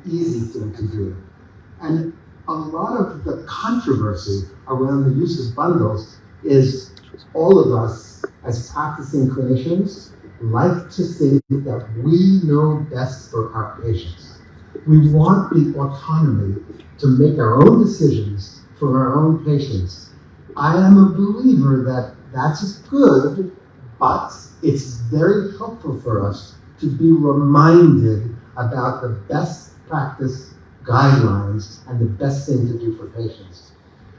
easy thing to do. And a lot of the controversy around the use of bundles is all of us as practicing clinicians like to think that we know best for our patients. We want the autonomy to make our own decisions for our own patients. I am a believer that that's good, but it's very helpful for us to be reminded about the best practice guidelines and the best thing to do for patients.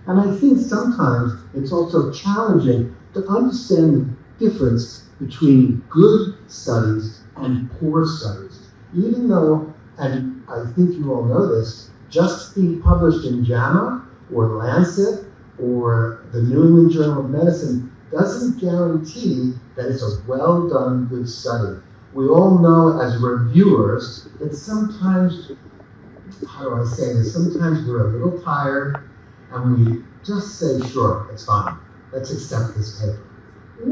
And I think sometimes it's also challenging to understand the difference between good studies and poor studies. Even though, and I think you all know this, just being published in JAMA or Lancet or the New England Journal of Medicine doesn't guarantee that it's a well done, good study. We all know as reviewers that sometimes, how do I say this, sometimes we're a little tired and we just say, sure, it's fine, let's accept this paper.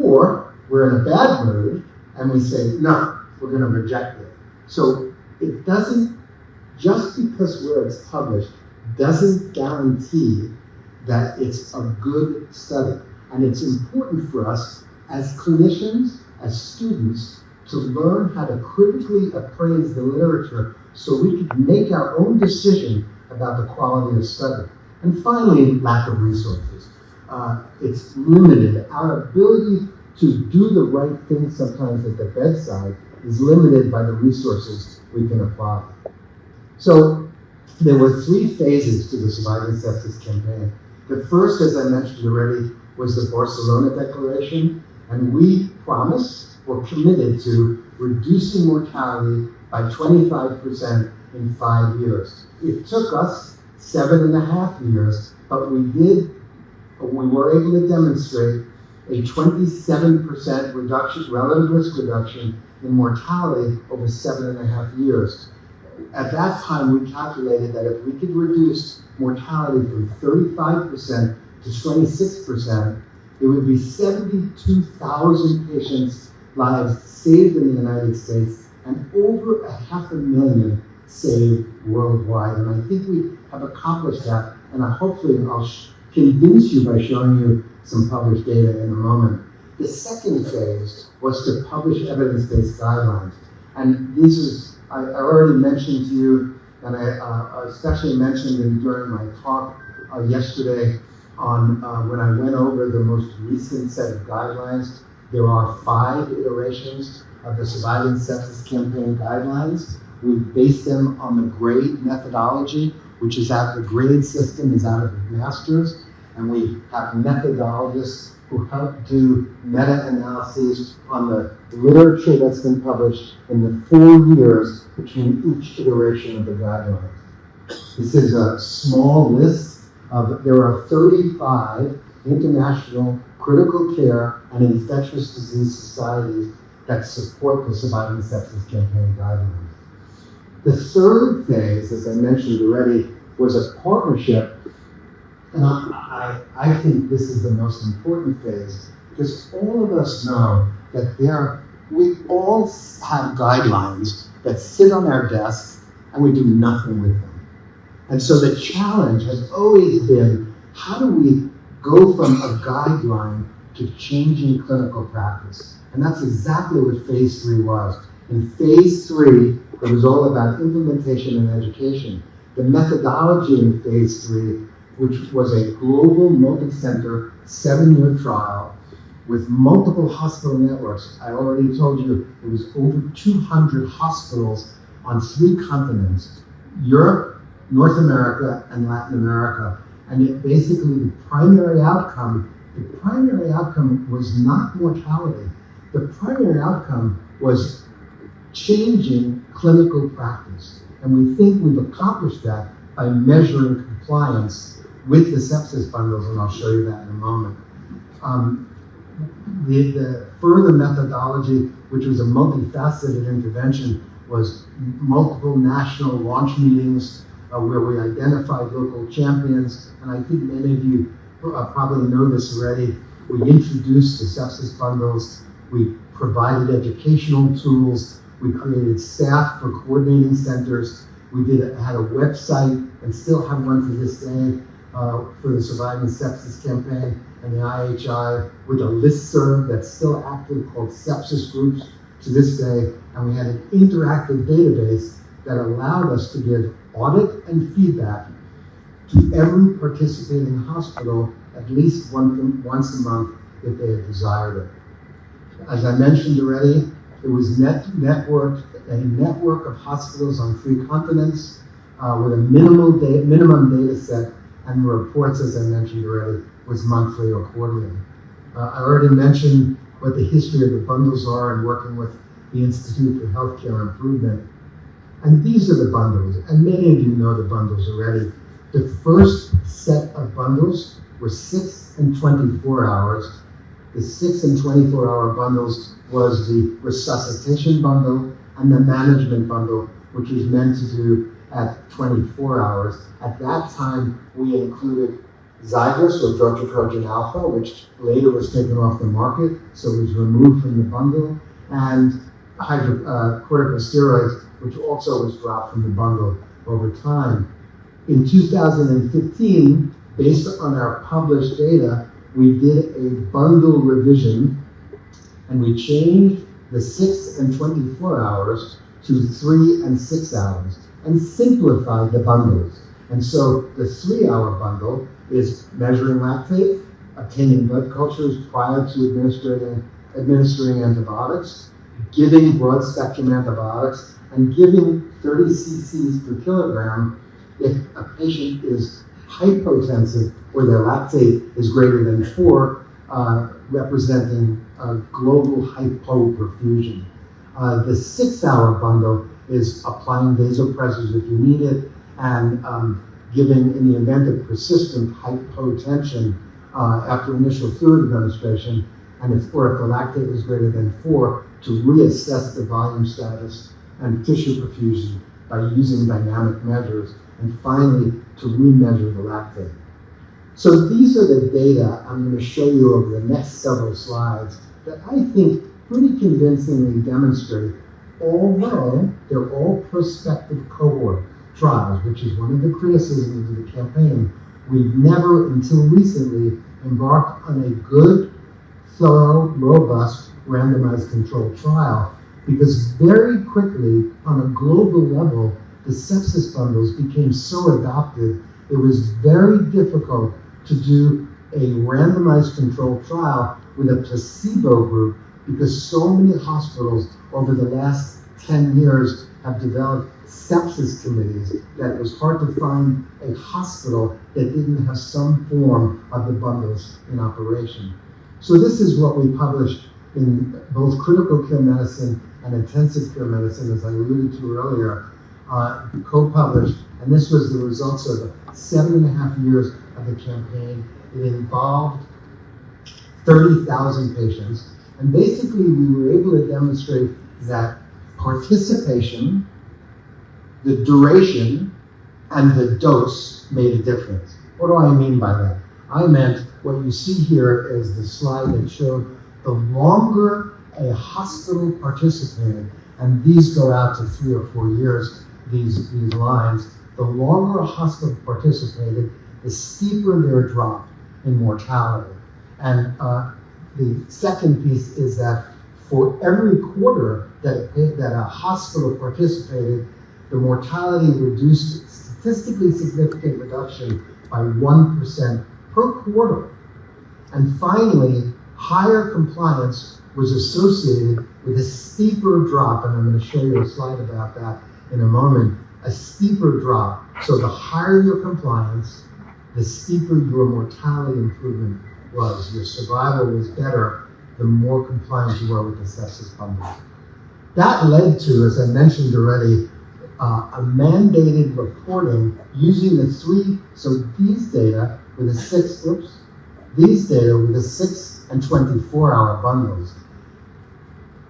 Or we're in a bad mood and we say, no, we're going to reject it. So it doesn't, just because where it's published, doesn't guarantee that it's a good study. And it's important for us as clinicians, as students, to learn how to critically appraise the literature so we can make our own decision about the quality of study. And finally, lack of resources. It's limited. Our ability to do the right thing sometimes at the bedside is limited by the resources we can apply. So there were 3 phases to the Surviving Sepsis Campaign. The first, as I mentioned already, was the Barcelona Declaration, and we promised or committed to reducing mortality by 25% in 5 years. It took us 7.5 years, but we were able to demonstrate a 27% reduction, relative risk reduction in mortality over 7.5 years. At that time, we calculated that if we could reduce mortality from 35% to 26%, it would be 72,000 patients' lives saved in the United States and over 500,000 saved worldwide. And I think we have accomplished that, and hopefully I'll convince you by showing you some published data in a moment. The second phase was to publish evidence-based guidelines. And this is, I already mentioned to you, and I especially mentioned it during my talk yesterday on when I went over the most recent set of guidelines. There are 5 iterations of the Surviving Sepsis Campaign guidelines. We based them on the grade methodology, which is out of the grade system, is out of the master's, and we have methodologists who help do meta-analyses on the literature that's been published in the 4 years between each iteration of the guidelines. This is a small list of, there are 35 international critical care and infectious disease societies that support the Surviving Sepsis Campaign guidelines. The third phase, as I mentioned already, was a partnership. And I think this is the most important phase, because all of us know that we all have guidelines that sit on our desks and we do nothing with them. And so the challenge has always been, how do we go from a guideline to changing clinical practice? And that's exactly what phase 3 was. In phase 3, it was all about implementation and education. The methodology in phase 3, which was a global multi-center 7-year trial with multiple hospital networks. I already told you it was over 200 hospitals on 3 continents, Europe, North America, and Latin America. And it basically, the primary outcome was not mortality. The primary outcome was changing clinical practice. And we think we've accomplished that by measuring compliance with the sepsis bundles, and I'll show you that in a moment. The further methodology, which was a multifaceted intervention, was multiple national launch meetings where we identified local champions. And I think many of you probably know this already. We introduced the sepsis bundles. We provided educational tools. We created staff for coordinating centers. We had a website and still have one to this day for the Surviving Sepsis Campaign and the IHI with a listserv that's still active called Sepsis Groups to this day. And we had an interactive database that allowed us to give audit and feedback to every participating hospital at least once a month if they had desired it. As I mentioned already, it was a network of hospitals on 3 continents with a minimum data set, and the reports, as I mentioned already, was monthly or quarterly. I already mentioned what the history of the bundles are and working with the Institute for Healthcare Improvement. And these are the bundles, and many of you know the bundles already. The first set of bundles were 6 and 24 hours. The 6 and 24-hour bundles was the resuscitation bundle and the management bundle, which was meant to do at 24 hours. At that time, we included Zygris or drotrotrogen alpha, which later was taken off the market, so it was removed from the bundle, and corticosteroids, which also was dropped from the bundle over time. In 2015, based on our published data, we did a bundle revision, and we changed the 6 and 24 hours to 3 and 6 hours, and simplified the bundles. And so the 3-hour bundle is measuring lactate, obtaining blood cultures prior to administering antibiotics, giving broad-spectrum antibiotics, and giving 30 cc's per kilogram if a patient is hypotensive or their lactate is greater than 4, representing global hypoperfusion. The 6-hour bundle is applying vasopressors if you need it, and giving, in the event of persistent hypotension after initial fluid administration, and if the lactate is greater than 4, to reassess the volume status and tissue perfusion by using dynamic measures, and finally to remeasure the lactate. So these are the data I'm going to show you over the next several slides that I think pretty convincingly demonstrate, although they're all prospective cohort trials, which is one of the criticisms of the campaign, we've never until recently embarked on a good, thorough, robust, randomized controlled trial, because very quickly on a global level, the sepsis bundles became so adopted, it was very difficult to do a randomized controlled trial with a placebo group, because so many hospitals over the last 10 years have developed sepsis committees that it was hard to find a hospital that didn't have some form of the bundles in operation. So this is what we published in both critical care medicine and intensive care medicine, as I alluded to earlier, co-published, and this was the results of 7.5 years of the campaign. It involved 30,000 patients, and basically we were able to demonstrate that participation, the duration, and the dose made a difference. What do I mean by that? I meant what you see here is the slide that showed the longer a hospital participated, and these go out to 3 or 4 years, these lines, the longer a hospital participated, the steeper their drop in mortality. And the second piece is that for every quarter that a hospital participated, the mortality reduced, statistically significant reduction by 1% per quarter. And finally, higher compliance was associated with a steeper drop, and I'm going to show you a slide about that in a moment, a steeper drop. So the higher your compliance, the steeper your mortality improvement was. Your survival was better the more compliant you were with the sepsis bundle. That led to, as I mentioned already, a mandated reporting using the 3, so these data with the 6, these data with the 6 and 24-hour bundles.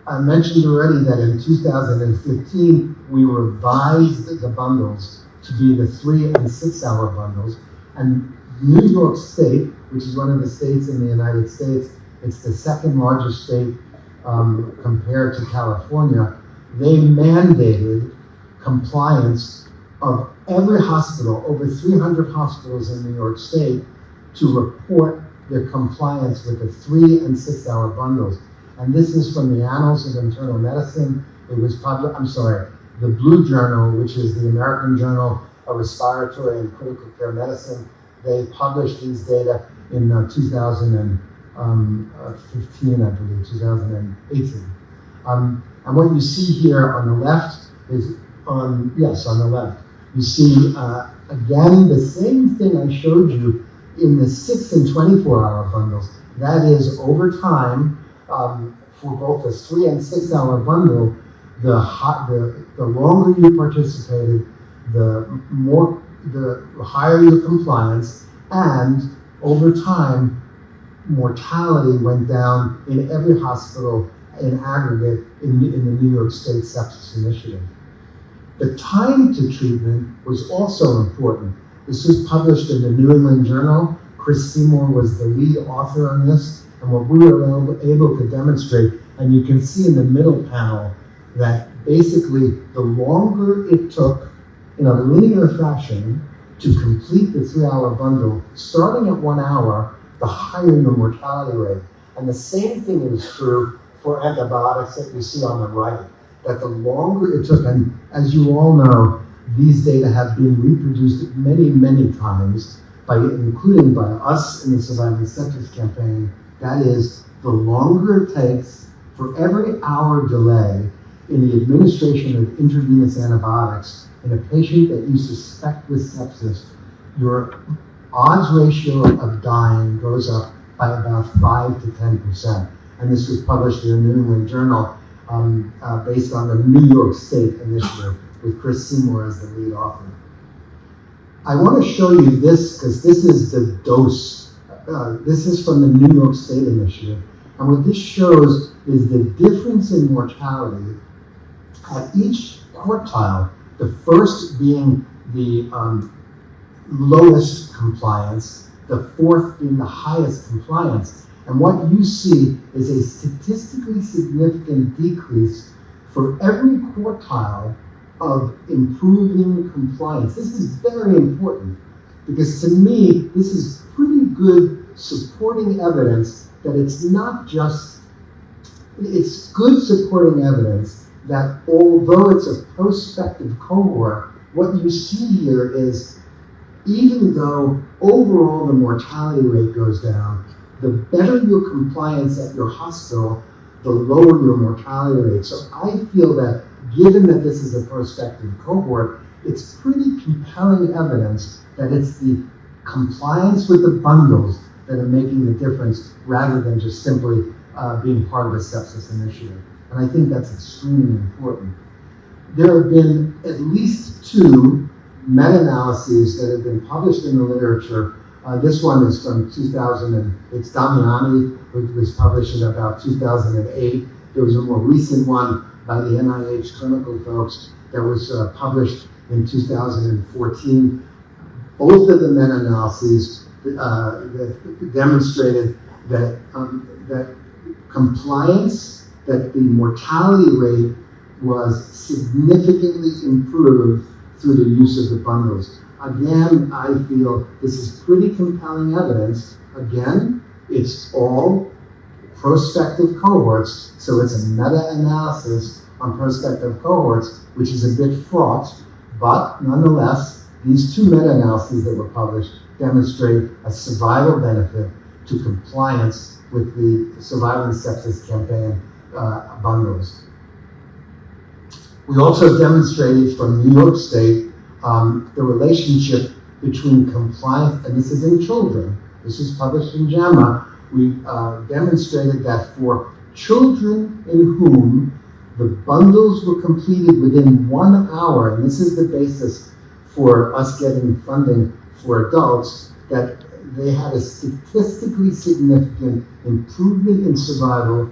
I mentioned already that in 2015, we revised the bundles to be the 3 and 6-hour bundles, and New York State, which is one of the states in the United States, it's the second largest state compared to California, they mandated compliance of every hospital, over 300 hospitals in New York State, to report their compliance with the 3 and 6 hour bundles. And this is from the Annals of Internal Medicine. It was published, the Blue Journal, which is the American Journal of Respiratory and Critical Care Medicine. They published these data in 2015, I believe, 2018. And what you see here on the left is, on the left, you see, again, the same thing I showed you in the 6 and 24 hour bundles. That is, over time, for both the 3 and 6 hour bundle, the longer you participated, the higher your compliance, and over time, mortality went down in every hospital in aggregate in the New York State Sepsis Initiative. The time to treatment was also important. This was published in the New England Journal. Chris Seymour was the lead author on this, and what we were able to demonstrate, and you can see in the middle panel, that basically the longer it took in a linear fashion to complete the 3 hour bundle, starting at 1 hour, the higher your mortality rate. And the same thing is true for antibiotics that you see on the right, that the longer it took, and as you all know, these data have been reproduced many, many times, including by us in the Surviving Sepsis Campaign. That is, the longer it takes for every hour delay in the administration of intravenous antibiotics in a patient that you suspect with sepsis, your odds ratio of dying goes up by about 5 to 10%. And this was published in the New England Journal based on the New York State Initiative with Chris Seymour as the lead author. I want to show you this because this is the dose. This is from the New York State Initiative. And what this shows is the difference in mortality at each quartile, the first being the lowest compliance, the fourth being the highest compliance. And what you see is a statistically significant decrease for every quartile of improving compliance. This is very important because to me, this is pretty good supporting evidence that it's not just, it's good supporting evidence that although it's a prospective cohort, what you see here is even though overall the mortality rate goes down, the better your compliance at your hospital, the lower your mortality rate. So I feel that given that this is a prospective cohort, it's pretty compelling evidence that it's the compliance with the bundles that are making the difference rather than just simply being part of a sepsis initiative. And I think that's extremely important. There have been at least 2 meta-analyses that have been published in the literature. This one is from 2000, and it's Damiani, which was published in about 2008. There was a more recent one by the NIH clinical folks that was published in 2014. Both of the meta-analyses that demonstrated that that compliance, that the mortality rate was significantly improved through the use of the bundles. Again, I feel this is pretty compelling evidence. Again, it's all prospective cohorts, so it's a meta-analysis on prospective cohorts, which is a bit fraught, but nonetheless, these 2 meta-analyses that were published demonstrate a survival benefit to compliance with the Surviving Sepsis Campaign bundles. We also demonstrated from New York State the relationship between compliance, and this is in children. This is published in JAMA. We demonstrated that for children in whom the bundles were completed within 1 hour, and this is the basis for us getting funding for adults, that they had a statistically significant improvement in survival,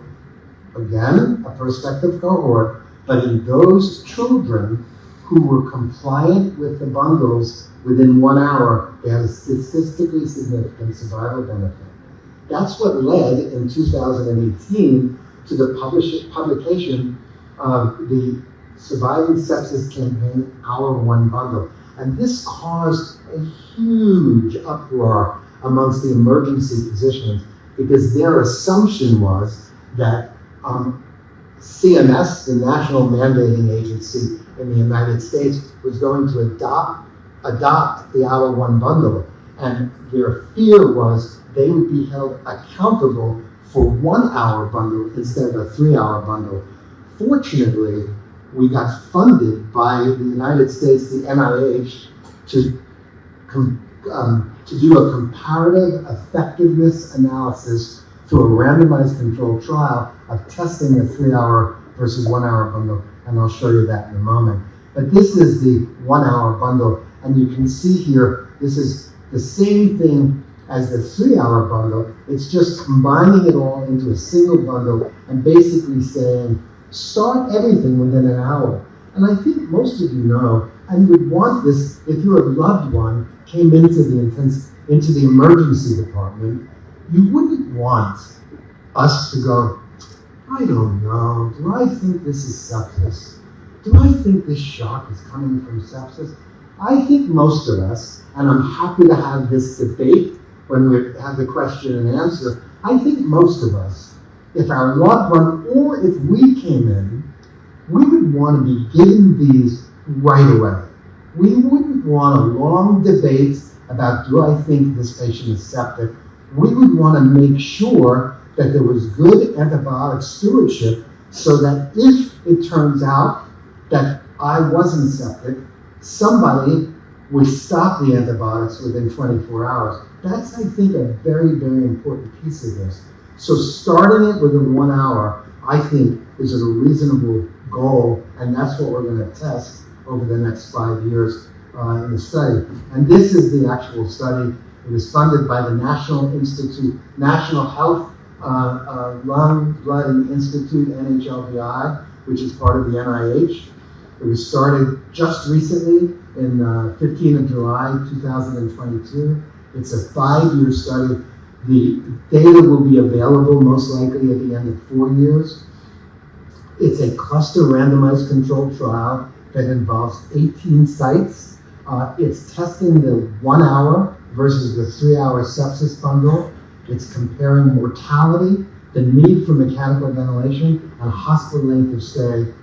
again, a prospective cohort, but in those children who were compliant with the bundles within 1 hour, they had a statistically significant survival benefit. That's what led in 2018 to the publication of the Surviving Sepsis Campaign Hour 1 bundle. And this caused a huge uproar amongst the emergency physicians because their assumption was that CMS, the national mandating agency in the United States, was going to adopt the Hour 1 bundle. And their fear was they would be held accountable for 1 hour bundle instead of a 3-hour bundle. Fortunately, we got funded by the United States, the NIH, to do a comparative effectiveness analysis through a randomized controlled trial of testing a 3-hour versus 1-hour bundle, and I'll show you that in a moment. But this is the 1-hour bundle, and you can see here, this is the same thing as the 3-hour bundle. It's just combining it all into a single bundle and basically saying, start everything within an hour. And I think most of you know, and would want this if your loved one came into the emergency department, you wouldn't want us to go, I don't know, do I think this is sepsis? Do I think this shock is coming from sepsis? I think most of us, and I'm happy to have this debate when we have the question and answer, I think most of us, if our loved one or if we came in, we would want to be given these right away. We wouldn't want a long debate about, do I think this patient is septic? We would want to make sure that there was good antibiotic stewardship so that if it turns out that I wasn't septic, somebody would stop the antibiotics within 24 hours. That's, I think, a very, very important piece of this. So starting it within 1 hour, I think, is a reasonable goal, and that's what we're going to test over the next 5 years in the study. And this is the actual study. It was funded by the National Health Lung, Blood, and Institute, NHLBI, which is part of the NIH. It was started just recently in 15th of July, 2022. It's a 5-year study. The data will be available most likely at the end of 4 years. It's a cluster randomized controlled trial that involves 18 sites. It's testing the 1 hour versus the 3-hour sepsis bundle. It's comparing mortality, the need for mechanical ventilation, and hospital length of stay.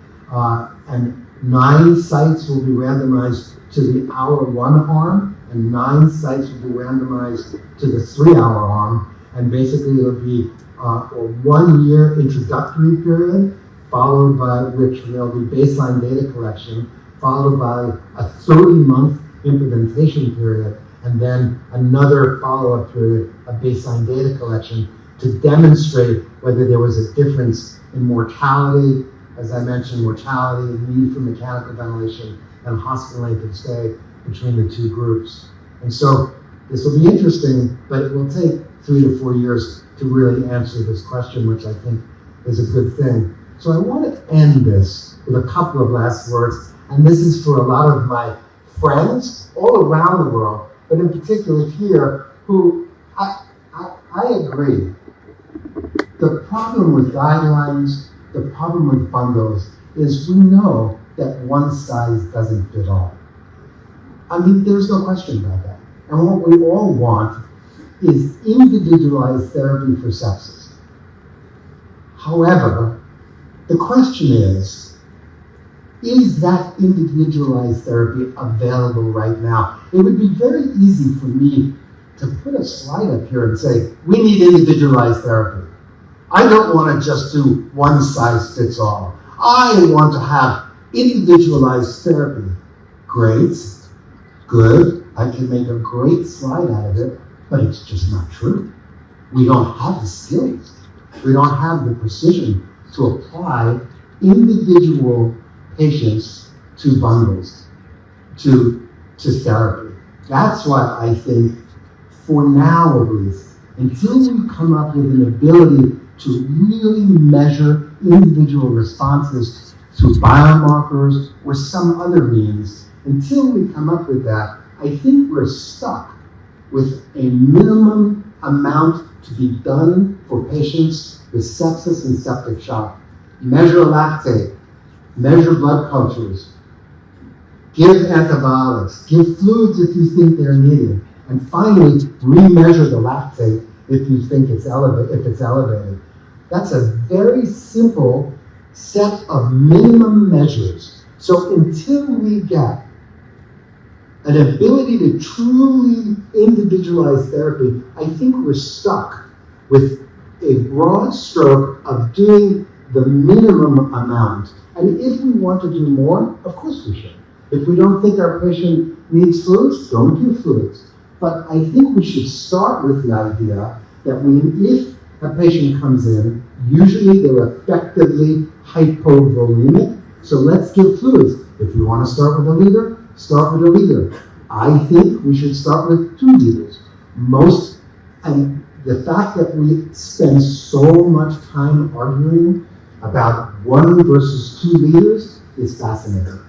And 9 sites will be randomized to the Hour 1 arm, and 9 sites will be randomized to the 3-hour arm. And basically it'll be a 1-year introductory period, followed by which there'll be baseline data collection, followed by a 30-month implementation period, and then another follow-up period of baseline data collection to demonstrate whether there was a difference in mortality, as I mentioned, mortality, need for mechanical ventilation, and hospital length of stay between the 2 groups. And so this will be interesting, but it will take 3 to 4 years to really answer this question, which I think is a good thing. So I want to end this with a couple of last words, and this is for a lot of my friends all around the world, but in particular here, who I agree. The problem with guidelines, the problem with bundles, is we know that one size doesn't fit all. I mean, there's no question about that. And what we all want is individualized therapy for sepsis. However, the question is that individualized therapy available right now? It would be very easy for me to put a slide up here and say, we need individualized therapy. I don't want to just do one size fits all. I want to have individualized therapy. Great, good, I can make a great slide out of it, but it's just not true. We don't have the skills. We don't have the precision to apply individual patients to bundles, to therapy. That's why I think, for now at least, until we come up with an ability to really measure individual responses through biomarkers or some other means, until we come up with that, I think we're stuck with a minimum amount to be done for patients with sepsis and septic shock. Measure lactate, measure blood cultures, give antibiotics, give fluids if you think they're needed, and finally, remeasure the lactate if you think it's elevated. That's a very simple set of minimum measures. So until we get an ability to truly individualize therapy, I think we're stuck with a broad stroke of doing the minimum amount. And if we want to do more, of course we should. If we don't think our patient needs fluids, don't give fluids. But I think we should start with the idea that if a patient comes in, usually they're effectively hypovolemic, so let's give fluids. If you want to start with a liter, start with a liter. I think we should start with 2 liters. And the fact that we spend so much time arguing about 1 versus 2 liters is fascinating.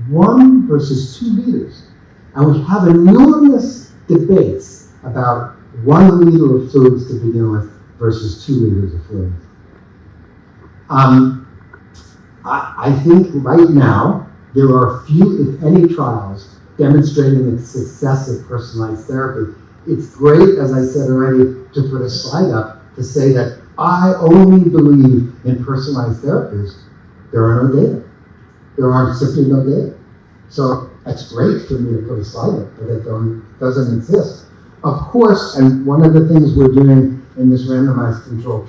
1 versus 2 liters. And we have enormous debates about 1 liter of fluids to begin with versus 2 liters of fluids. I think right now there are few, if any, trials demonstrating the success of personalized therapy. It's great, as I said already, to put a slide up to say that I only believe in personalized therapies. There are no data. There are simply no data. So that's great for me to put a slide up, but it doesn't exist. Of course, and one of the things we're doing in this randomized controlled trial